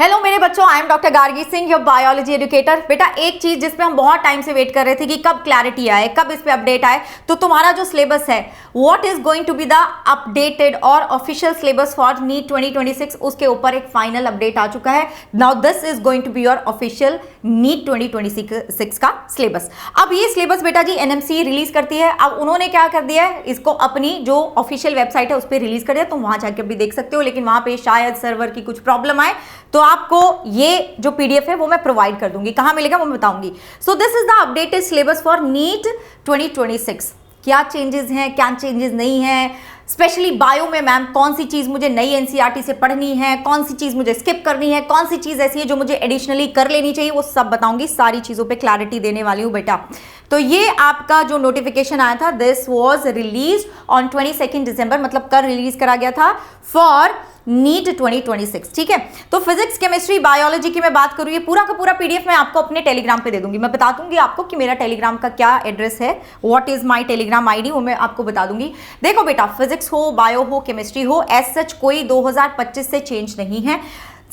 Hello मेरे बच्चों, I am doctor Gargi Singh, your biology educator. बेटा एक चीज जिसपे हम बहुत टाइम से वेट कर रहे थे कि कब क्लैरिटी आए, कब इस पे अपडेट आए, तो तुम्हारा जो सिलेबस है what is going to be the updated और ऑफिशियल सिलेबस फॉर नीट 2026, उसके ऊपर एक फाइनल अपडेट आ चुका है। Now this is going to be your official NEET 2026 का सिलेबस। अब ये सिलेबस बेटा जी एनएमसी रिलीज करती है। अब उन्होंने क्या कर दिया है, इसको अपनी जो ऑफिशियल वेबसाइट है उस पर रिलीज कर दिया, तुम वहां जाकर भी देख सकते हो, लेकिन वहां पे शायद सर्वर की कुछ प्रॉब्लम आए तो आपको ये जो पीडीएफ है वो मैं प्रोवाइड कर दूंगी। कहां मिलेगा वो मैं बताऊंगी। So this is the updated syllabus for NEET 2026। क्या चेंजेस हैं, क्या चेंजेस नहीं है, स्पेशली बायो में मैम कौन सी चीज मुझे नई एनसीईआरटी से पढ़नी है, कौन सी चीज मुझे स्किप करनी है, कौन सी चीज ऐसी है जो मुझे एडिशनली कर लेनी चाहिए, वो सब बताऊंगी। सारी चीजों पे क्लैरिटी देने वाली हूं बेटा। तो ये आपका जो नोटिफिकेशन आया था, दिस वाज रिलीज ऑन 22 दिसंबर, मतलब कल रिलीज करा गया था फॉर नीट 2026। ठीक है, तो फिजिक्स, केमिस्ट्री, बायोलॉजी की मैं बात करूँ, ये पूरा का पूरा पीडीएफ मैं आपको अपने टेलीग्राम पे दे दूंगी। मैं बता दूंगी आपको कि मेरा टेलीग्राम का क्या एड्रेस है, what is my Telegram ID, वो मैं आपको बता दूंगी। देखो बेटा, फिजिक्स हो, बायो हो, केमिस्ट्री हो, एज सच कोई 2025 से चेंज नहीं है।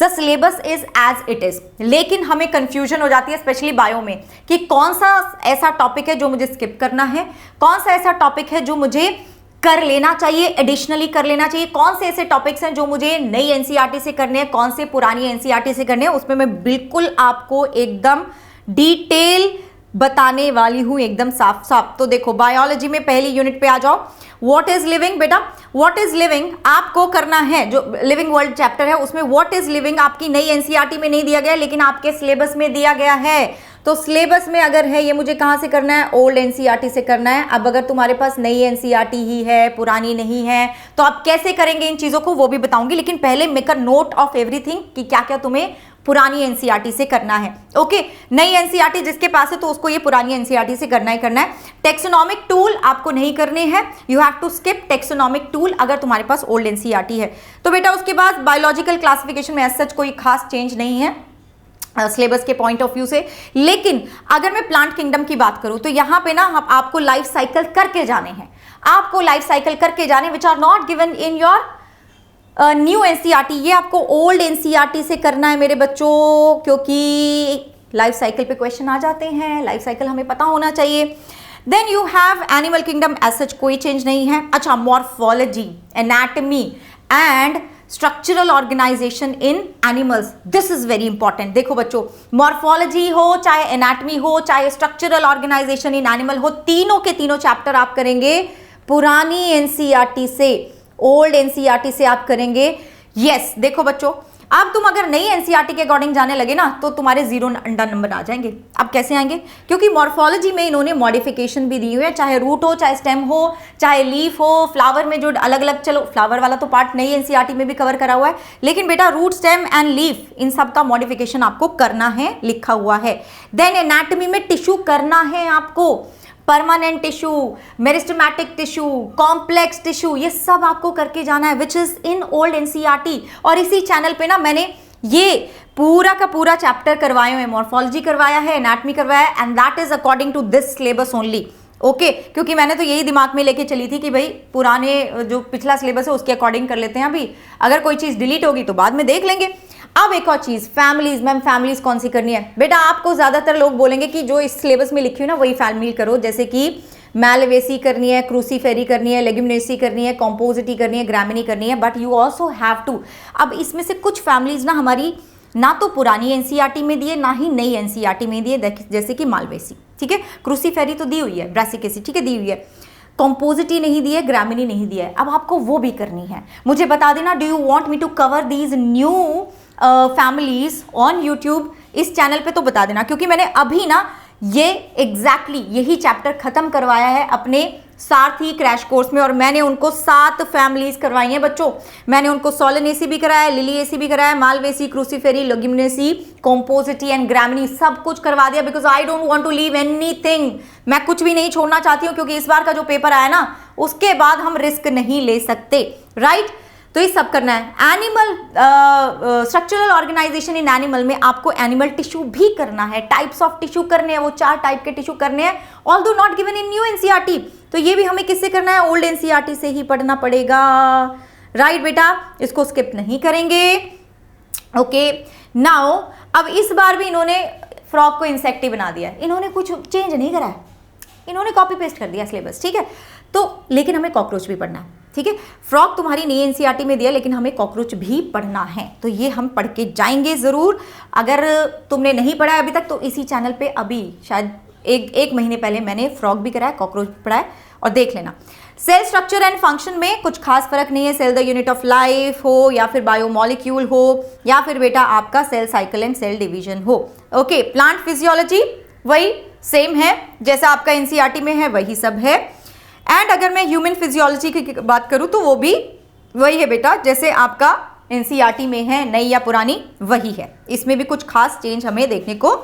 The syllabus is as it is, लेकिन हमें कंफ्यूजन हो जाती है स्पेशली बायो में कि कौन सा ऐसा टॉपिक है जो मुझे स्किप करना है, कौन सा ऐसा टॉपिक है जो मुझे कर लेना चाहिए, एडिशनली कर लेना चाहिए, कौन से ऐसे टॉपिक्स हैं जो मुझे नई एनसीईआरटी से करने हैं, कौन से पुरानी एनसीईआरटी से करने हैं, उसमें मैं बिल्कुल आपको एकदम डिटेल बताने वाली हूं, एकदम साफ साफ। तो देखो, बायोलॉजी में पहली यूनिट पे आ जाओ। व्हाट इज लिविंग बेटा, व्हाट इज लिविंग आपको करना है। जो लिविंग वर्ल्ड चैप्टर है उसमें व्हाट इज लिविंग आपकी नई एनसीईआरटी में नहीं दिया गया, लेकिन आपके सिलेबस में दिया गया है। तो सिलेबस में अगर है, ये मुझे कहां से करना है, ओल्ड एनसीईआरटी से करना है। अब अगर तुम्हारे पास नई एनसीईआरटी ही है, पुरानी नहीं है, तो आप कैसे करेंगे इन चीजों को, वो भी बताऊंगी। लेकिन पहले make a note of everything कि क्या क्या तुम्हें पुरानी एनसीईआरटी से करना है। ओके, नई एनसीईआरटी जिसके पास है तो उसको ये पुरानी एनसीईआरटी से करना ही करना है। टेक्सोनॉमिक टूल आपको नहीं करने हैं, you have to skip taxonomic tool अगर तुम्हारे पास ओल्ड एनसीईआरटी है तो बेटा। उसके बाद बायोलॉजिकल क्लासिफिकेशन में एज सच कोई खास चेंज नहीं है सिलेबस के पॉइंट ऑफ व्यू से। लेकिन अगर मैं प्लांट किंगडम की बात करूं तो यहां पे ना आपको लाइफ साइकिल करके जाने हैं, आपको लाइफ साइकिल करके जाने which are not given in your new NCERT. ये आपको ओल्ड एनसीईआरटी से करना है मेरे बच्चों, क्योंकि लाइफ साइकिल पे क्वेश्चन आ जाते हैं, लाइफ साइकिल हमें पता होना चाहिए। Then you have animal kingdom, as such कोई चेंज नहीं है। अच्छा, morphology, anatomy and structural organisation in animals, this is very important. देखो बच्चों, मॉर्फोलॉजी हो, चाहे एनाटमी हो, चाहे स्ट्रक्चरल ऑर्गेनाइजेशन इन एनिमल हो, तीनों के तीनों चैप्टर आप करेंगे पुरानी एनसीईआरटी से, ओल्ड एनसीईआरटी से आप करेंगे। यस, देखो बच्चों, अब तुम अगर नई एनसीईआरटी के अकॉर्डिंग जाने लगे ना तो तुम्हारे 0 अंडर नंबर आ जाएंगे। अब कैसे आएंगे, क्योंकि मॉर्फोलॉजी में इन्होंने मॉडिफिकेशन भी दी हुई है, चाहे रूट हो, चाहे स्टेम हो, चाहे लीफ हो, फ्लावर में जो अलग अलग, चलो फ्लावर वाला तो पार्ट नई एनसीईआरटी में भी कवर करा हुआ है, लेकिन बेटा रूट, स्टेम एंड लीफ, इन सब का मॉडिफिकेशन आपको करना है, लिखा हुआ है। देन एनाटमी में टिश्यू करना है आपको, permanent tissue, meristematic tissue, complex tissue, ये सब आपको करके जाना है, which is in old NCERT. और इसी चैनल पे ना मैंने ये पूरा का पूरा चैप्टर करवाए हुए, मॉर्फोलॉजी करवाया है, एनाटमी करवाया है, and that is according to this syllabus only. Okay, क्योंकि मैंने तो यही दिमाग में लेके चली थी कि भाई पुराने जो पिछला सिलेबस है उसके अकॉर्डिंग कर लेते हैं, अभी अगर कोई चीज डिलीट होगी तो बाद में देख लेंगे। अब एक और चीज, फैमिलीज, मैम फैमिलीज कौन सी करनी है बेटा। आपको ज्यादातर लोग बोलेंगे कि जो इस सिलेबस में लिखी हुई ना वही फैमिली करो, जैसे कि मैलवेसी करनी है, क्रूसीफेरी करनी है, लेग्यूमिनेसी करनी है, कॉम्पोजिटी करनी है, ग्रामिनी करनी है, but you also have to. अब इसमें से कुछ फैमिलीज ना हमारी ना तो पुरानी एनसीईआरटी में दिए, ना ही नई एनसीईआरटी में दिए, जैसे कि मालवेसी, ठीक है, क्रूसीफेरी तो दी हुई है, ब्रासिकेसी ठीक है दी हुई है, कॉम्पोजिटी नहीं दी है, ग्रामिनी नहीं दिया है। अब आपको वो भी करनी है। मुझे बता देना, do you want me to cover these new families on YouTube, इस चैनल पे तो बता देना, क्योंकि मैंने अभी ना ये एग्जैक्टली यही चैप्टर खत्म करवाया है अपने सारथी क्रैश कोर्स में, और मैंने उनको 7 फैमिलीज करवाई हैं बच्चों। मैंने उनको सोलेनेसी भी कराया, लिलिएसी भी कराया, Malvaceae, Cruciferae, Leguminosae, Compositae and Gramineae, सब कुछ करवा दिया, because I don't want to leave anything. मैं कुछ भी नहीं छोड़ना चाहती हूँ, क्योंकि इस बार का जो पेपर आया ना उसके बाद हम रिस्क नहीं ले सकते, राइट। तो ये सब करना है। Animal structural organisation in animal में आपको एनिमल टिश्यू भी करना है, टाइप्स ऑफ टिश्यू करने हैं, वो 4 टाइप के टिश्यू करने हैं, although not given in new NCERT. तो ये भी हमें किससे करना है, ओल्ड एनसीईआरटी से ही पढ़ना पड़ेगा, राइट बेटा, इसको स्किप नहीं करेंगे। ओके नाउ अब इस बार भी इन्होंने फ्रॉग को इंसेक्ट ही बना दिया है, इन्होंने कुछ चेंज नहीं करा है, इन्होंने कॉपी पेस्ट कर दिया सिलेबस, ठीक है। तो लेकिन हमें कॉकरोच भी पढ़ना है, ठीक है। फ्रॉग तुम्हारी नई एनसीईआरटी में दिया, लेकिन हमें कॉकरोच भी पढ़ना है, तो ये हम पढ़ के जाएंगे ज़रूर। अगर तुमने नहीं पढ़ा है अभी तक तो इसी चैनल पे अभी शायद एक महीने पहले मैंने फ्रॉग भी कराया, कॉकरोच भी पढ़ा है, और देख लेना। सेल स्ट्रक्चर एंड फंक्शन में कुछ खास फर्क नहीं है, cell the unit of life हो या फिर बायोमोलिक्यूल हो या फिर बेटा आपका cell cycle and cell division हो। ओके प्लांट फिजियोलॉजी वही सेम है जैसा आपका एनसीईआरटी में है, वही सब है। एंड अगर मैं ह्यूमन फिजियोलॉजी की बात करूं तो वो भी वही है बेटा, जैसे आपका एनसीईआरटी में है, नई या पुरानी वही है, इसमें भी कुछ खास चेंज हमें देखने को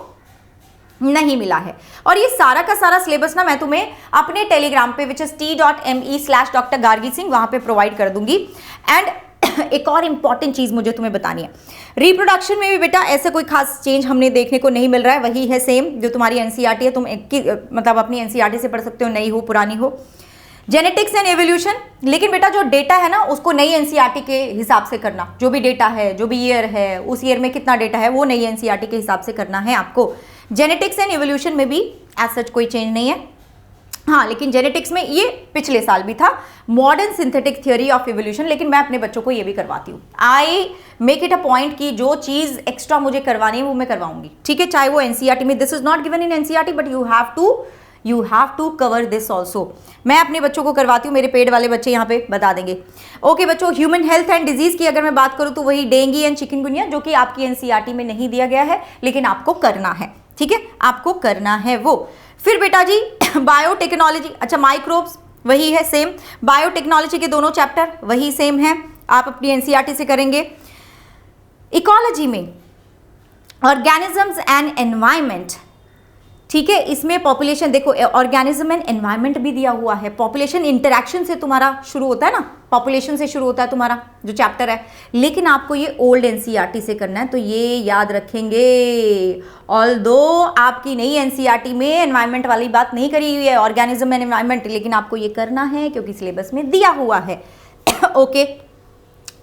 नहीं मिला है। और ये सारा का सारा सिलेबस ना मैं तुम्हें अपने टेलीग्राम पे which is t.me/Dr. Gargi Singh वहां पे प्रोवाइड कर दूंगी। एंड एक और इंपॉर्टेंट चीज मुझे तुम्हें बतानी है, रिप्रोडक्शन में भी बेटा ऐसे कोई खास चेंज हमने देखने को नहीं मिल रहा है, वही है सेम जो तुम्हारी एनसीईआरटी है, तुम मतलब अपनी एनसीईआरटी से पढ़ सकते हो, नई हो पुरानी हो। जेनेटिक्स एंड एवोल्यूशन, लेकिन बेटा जो डेटा है ना उसको नई एनसीईआरटी के हिसाब से करना, जो भी डेटा है, जो भी ईयर है, उस ईयर में कितना डेटा है वो नई एनसीईआरटी के हिसाब से करना है आपको। जेनेटिक्स एंड एवोल्यूशन में भी एज सच कोई चेंज नहीं है, हाँ लेकिन जेनेटिक्स में ये पिछले साल भी था, modern synthetic theory of evolution, लेकिन मैं अपने बच्चों को ये भी करवाती हूँ। I make it a point कि जो चीज़ एक्स्ट्रा मुझे करवानी है वो मैं करवाऊंगी, ठीक है, चाहे वो एनसीईआरटी में, this is not given in NCERT but you have to cover this also. मैं अपने बच्चों को करवाती हूँ, मेरे पेड वाले बच्चे यहाँ पे बता देंगे। ओके बच्चों, ह्यूमन हेल्थ एंड डिजीज की अगर मैं बात करूँ तो वही डेंगू एंड चिकनगुनिया, जो कि आपकी एनसीईआरटी में नहीं दिया गया है लेकिन आपको करना है, ठीक है, आपको करना है वो। फिर बेटा जी बायोटेक्नोलॉजी, अच्छा माइक्रोब्स वही है सेम, बायोटेक्नोलॉजी के दोनों चैप्टर वही सेम है, आप अपनी एनसीईआरटी से करेंगे। इकोलॉजी में ऑर्गेनिजम्स एंड एनवायरमेंट, ठीक है, इसमें पॉपुलेशन देखो, ऑर्गेनिज्म एंड एनवायरमेंट भी दिया हुआ है, पॉपुलेशन इंटरैक्शन से तुम्हारा शुरू होता है ना, पॉपुलेशन से शुरू होता है तुम्हारा जो चैप्टर है, लेकिन आपको ये ओल्ड एनसीईआरटी से करना है, तो ये याद रखेंगे। ऑल्दो आपकी नई एनसीईआरटी में एनवायरमेंट वाली बात नहीं करी हुई है, ऑर्गेनिज्म एंड एनवायरमेंट, लेकिन आपको ये करना है क्योंकि सिलेबस में दिया हुआ है। ओके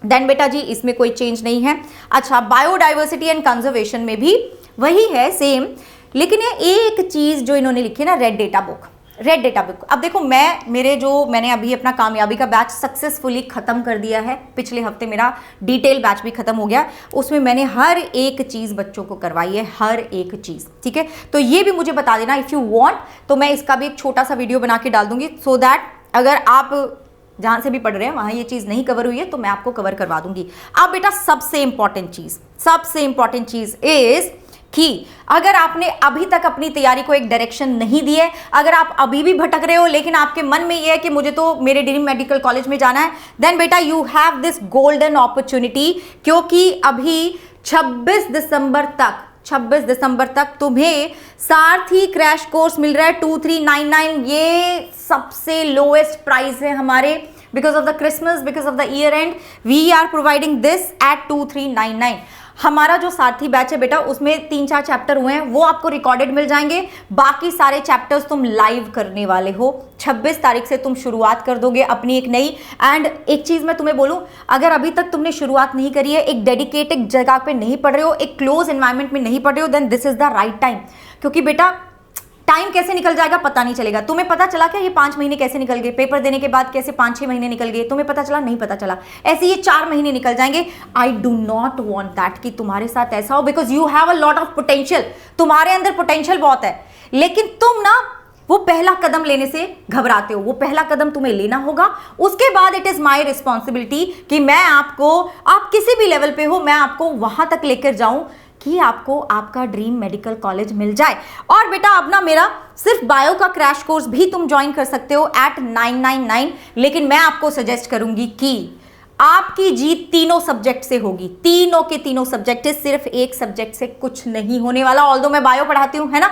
देन बेटा जी इसमें कोई चेंज नहीं है। अच्छा बायोडाइवर्सिटी एंड कंजर्वेशन में भी वही है सेम, लेकिन ये एक चीज जो इन्होंने लिखी है ना, red data book, red data book. अब देखो मैंने अभी अपना कामयाबी का बैच सक्सेसफुली खत्म कर दिया है, पिछले हफ्ते मेरा डिटेल बैच भी खत्म हो गया, उसमें मैंने हर एक चीज बच्चों को करवाई है, हर एक चीज, ठीक है। तो ये भी मुझे बता देना इफ यू वांट, तो मैं इसका भी एक छोटा सा वीडियो बना के डाल दूंगी, सो दैट अगर आप जहां से भी पढ़ रहे हैं वहां ये चीज नहीं कवर हुई है तो मैं आपको कवर करवा दूंगी। अब बेटा सबसे इंपॉर्टेंट चीज इज कि अगर आपने अभी तक अपनी तैयारी को एक डायरेक्शन नहीं दी है, अगर आप अभी भी भटक रहे हो लेकिन आपके मन में ये है कि मुझे तो मेरे ड्रीम मेडिकल कॉलेज में जाना है, देन बेटा you have this golden opportunity, क्योंकि अभी 26 दिसंबर तक तुम्हें सारथी क्रैश कोर्स मिल रहा है 2399। ये सबसे लोएस्ट प्राइस है हमारे, because of the Christmas, because of the year end, we are providing this at 2399। हमारा जो सारथी बैच है बेटा उसमें 3-4 चैप्टर हुए हैं, वो आपको रिकॉर्डेड मिल जाएंगे, बाकी सारे चैप्टर्स तुम लाइव करने वाले हो। 26 तारीख से तुम शुरुआत कर दोगे अपनी एक नई। एंड एक चीज मैं तुम्हें बोलूं, अगर अभी तक तुमने शुरुआत नहीं करी है, एक डेडिकेटेड जगह पे नहीं पढ़ रहे हो, एक क्लोज एनवायरमेंट में नहीं पढ़ रहे हो, then this is the right time. क्योंकि बेटा टाइम कैसे निकल जाएगा पता नहीं चलेगा। तुम्हें पता चला क्या ये 5 महीने कैसे निकल गए, पेपर देने के बाद कैसे 5-6 महीने निकल गए, तुम्हें पता चला? नहीं पता चला। ऐसे ये 4 महीने निकल जाएंगे। I do not want that कि तुम्हारे साथ ऐसा हो, because you have a lot of potential, तुम्हारे अंदर पोटेंशियल बहुत है, लेकिन तुम ना वो पहला कदम लेने से घबराते हो। वो पहला कदम तुम्हें लेना होगा, उसके बाद इट इज माई रिस्पॉन्सिबिलिटी कि मैं आपको, आप किसी भी लेवल पे हो, मैं आपको वहां तक लेकर जाऊं कि आपको आपका ड्रीम मेडिकल कॉलेज मिल जाए। और बेटा अब ना मेरा सिर्फ बायो का क्रैश कोर्स भी तुम ज्वाइन कर सकते हो एट 999, लेकिन मैं आपको सजेस्ट करूंगी कि आपकी जीत तीनों सब्जेक्ट से होगी, तीनों के तीनों सब्जेक्ट, सिर्फ एक सब्जेक्ट से कुछ नहीं होने वाला। ऑल्दो मैं बायो पढ़ाती हूं, है ना,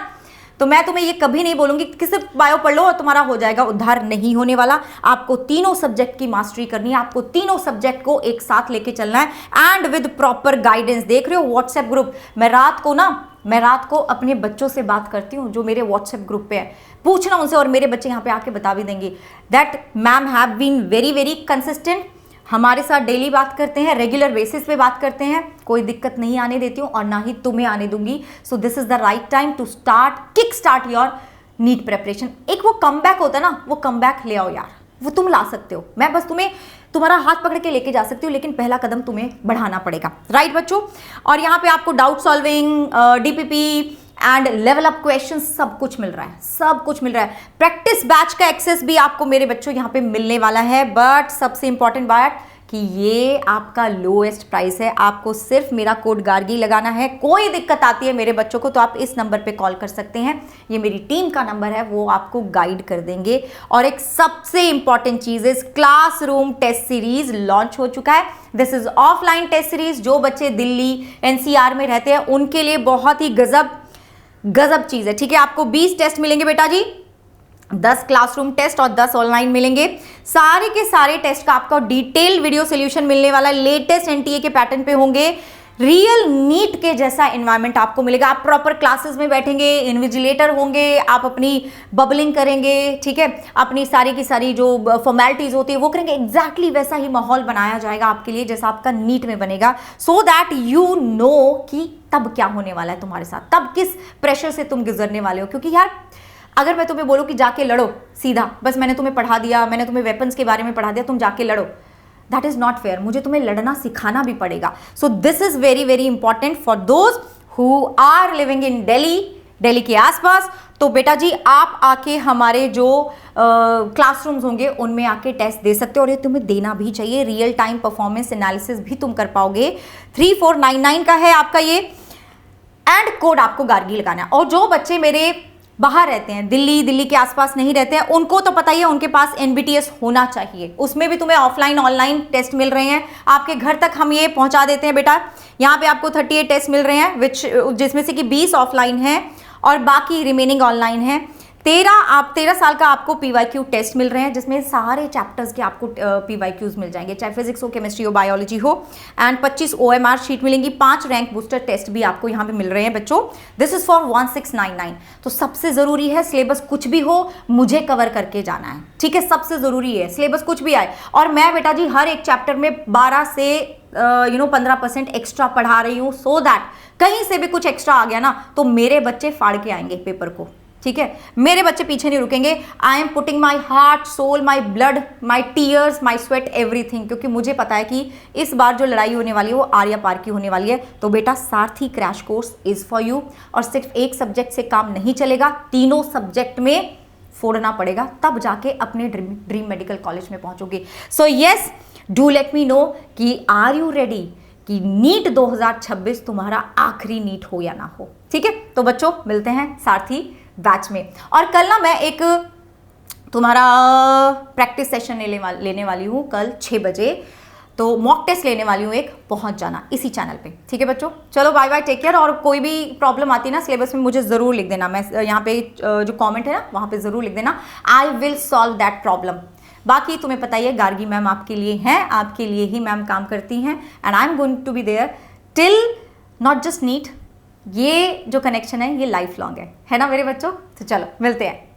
तो मैं तुम्हें ये कभी नहीं बोलूंगी कि सिर्फ बायो पढ़ लो और तुम्हारा हो जाएगा, उद्धार नहीं होने वाला। आपको तीनों सब्जेक्ट की मास्टरी करनी है, आपको तीनों सब्जेक्ट को एक साथ लेके चलना है एंड विद प्रॉपर गाइडेंस। देख रहे हो व्हाट्सएप ग्रुप, मैं रात को अपने बच्चों से बात करती हूँ जो मेरे व्हाट्सएप ग्रुप पे है, पूछना उनसे, और मेरे बच्चे यहाँ पे आके बता भी देंगे that ma'am have been very very consistent. हमारे साथ डेली बात करते हैं, रेगुलर बेसिस पे बात करते हैं, कोई दिक्कत नहीं आने देती हूँ और ना ही तुम्हें आने दूंगी। So this is the right time to kick start your NEET preparation. एक वो कमबैक होता है ना, वो कमबैक ले आओ यार, वो तुम ला सकते हो। मैं बस तुम्हें तुम्हारा हाथ पकड़ के लेके जा सकती हूँ, लेकिन पहला कदम तुम्हें बढ़ाना पड़ेगा, राइट बच्चों। और यहाँ पे आपको doubt solving, DPP and level up question सब कुछ मिल रहा है, सब कुछ मिल रहा है। प्रैक्टिस बैच का एक्सेस भी आपको मेरे बच्चों यहाँ पे मिलने वाला है। बट सबसे इंपॉर्टेंट बात कि ये आपका लोएस्ट प्राइस है, आपको सिर्फ मेरा कोड गार्गी लगाना है। कोई दिक्कत आती है मेरे बच्चों को तो आप इस नंबर पे कॉल कर सकते हैं, ये मेरी टीम का नंबर है, वो आपको गाइड कर देंगे। और एक सबसे इंपॉर्टेंट चीज इस क्लासरूम टेस्ट सीरीज लॉन्च हो चुका है। This is offline test series. जो बच्चे दिल्ली एनसीआर में रहते हैं उनके लिए बहुत ही गजब चीज है, ठीक है। आपको 20 टेस्ट मिलेंगे बेटा जी, 10 क्लासरूम टेस्ट और 10 ऑनलाइन मिलेंगे। सारे के सारे टेस्ट का आपका डिटेल वीडियो सोल्यूशन मिलने वाला, लेटेस्ट एनटीए के पैटर्न पे होंगे, रियल नीट के जैसा एनवायरनमेंट आपको मिलेगा। आप प्रॉपर क्लासेस में बैठेंगे, इन्विजिलेटर होंगे, आप अपनी बबलिंग करेंगे, ठीक है, अपनी सारी की सारी जो फॉर्मेलिटीज होती है वो करेंगे। एग्जैक्टली वैसा ही माहौल बनाया जाएगा आपके लिए जैसा आपका नीट में बनेगा, सो दैट यू नो कि तब क्या होने वाला है तुम्हारे साथ, तब किस प्रेशर से तुम गुजरने वाले हो। क्योंकि यार अगर मैं तुम्हें बोलूं कि जाके लड़ो सीधा, बस मैंने तुम्हें पढ़ा दिया, मैंने तुम्हें वेपन्स के बारे में पढ़ा दिया, तुम जाके लड़ो, दैट इज नॉट फेयर। मुझे तुम्हें लड़ना सिखाना भी पड़ेगा। So this is very very important for those who are living in Delhi के आसपास। तो बेटा जी आप आके हमारे जो क्लासरूम्स होंगे उनमें आके टेस्ट दे सकते हो, और ये तुम्हें देना भी चाहिए। रियल टाइम परफॉर्मेंस एनालिसिस भी तुम कर पाओगे। 3499 का है आपका ये, एंड कोड आपको गार्गी लगाना है। और जो बच्चे मेरे बाहर रहते हैं, दिल्ली के आसपास नहीं रहते हैं, उनको तो पता ही है, उनके पास एनबीटीएस होना चाहिए। उसमें भी तुम्हें ऑफलाइन ऑनलाइन टेस्ट मिल रहे हैं, आपके घर तक हम ये पहुंचा देते हैं बेटा। यहाँ पे आपको 38 टेस्ट मिल रहे हैं, जिसमें से कि 20 ऑफलाइन है और बाकी रिमेनिंग ऑनलाइन है। 13 साल का आपको पीवाईक्यू टेस्ट मिल रहे हैं, जिसमें सारे चैप्टर्स के आपको पीवाईक्यूज मिल जाएंगे, चाहे फिजिक्स हो, केमिस्ट्री हो, बायोलॉजी हो। एंड 25 OMR शीट मिलेंगी। 5 रैंक बूस्टर टेस्ट भी आपको यहाँ पे मिल रहे हैं बच्चों। This is for 1699। तो सबसे जरूरी है सिलेबस कुछ भी हो मुझे कवर करके जाना है, ठीक है, सबसे जरूरी है सिलेबस कुछ भी आए। और मैं बेटा जी हर एक चैप्टर में 12 से 15% एक्स्ट्रा पढ़ा रही हूँ, सो दैट कहीं से भी कुछ एक्स्ट्रा आ गया ना तो मेरे बच्चे फाड़ के आएंगे पेपर को, ठीक है, मेरे बच्चे पीछे नहीं रुकेंगे। I am putting my heart, soul, my blood, my tears, my sweat, everything, क्योंकि मुझे पता है कि इस बार जो लड़ाई होने वाली है वो आर्या पार की होने वाली है। तो बेटा सारथी crash course is for you. और सिर्फ एक सब्जेक्ट से काम नहीं चलेगा, तीनों सब्जेक्ट में फोड़ना पड़ेगा, तब जाके अपने ड्रीम मेडिकल कॉलेज में पहुंचोगे। So yes, do let me know कि आर यू रेडी कि नीट 2026 तुम्हारा आखिरी नीट हो या ना हो, ठीक है। तो बच्चों मिलते हैं सारथी बैच में। और कल ना मैं एक तुम्हारा प्रैक्टिस सेशन लेने वाली हूँ कल 6 बजे, तो मॉक टेस्ट लेने वाली हूँ एक, पहुँच जाना इसी चैनल पे, ठीक है बच्चों। चलो बाय बाय, टेक केयर। और कोई भी प्रॉब्लम आती है ना सिलेबस में मुझे ज़रूर लिख देना, मैं यहाँ पे जो कमेंट है ना वहाँ पे ज़रूर लिख देना, I will solve that problem. बाकी तुम्हें पता ही है गार्गी मैम आपके लिए हैं, आपके लिए ही मैम काम करती हैं, and I am going to be there till not just NEET. ये जो कनेक्शन है ये लाइफ लॉन्ग है ना मेरे बच्चों। तो चलो मिलते हैं।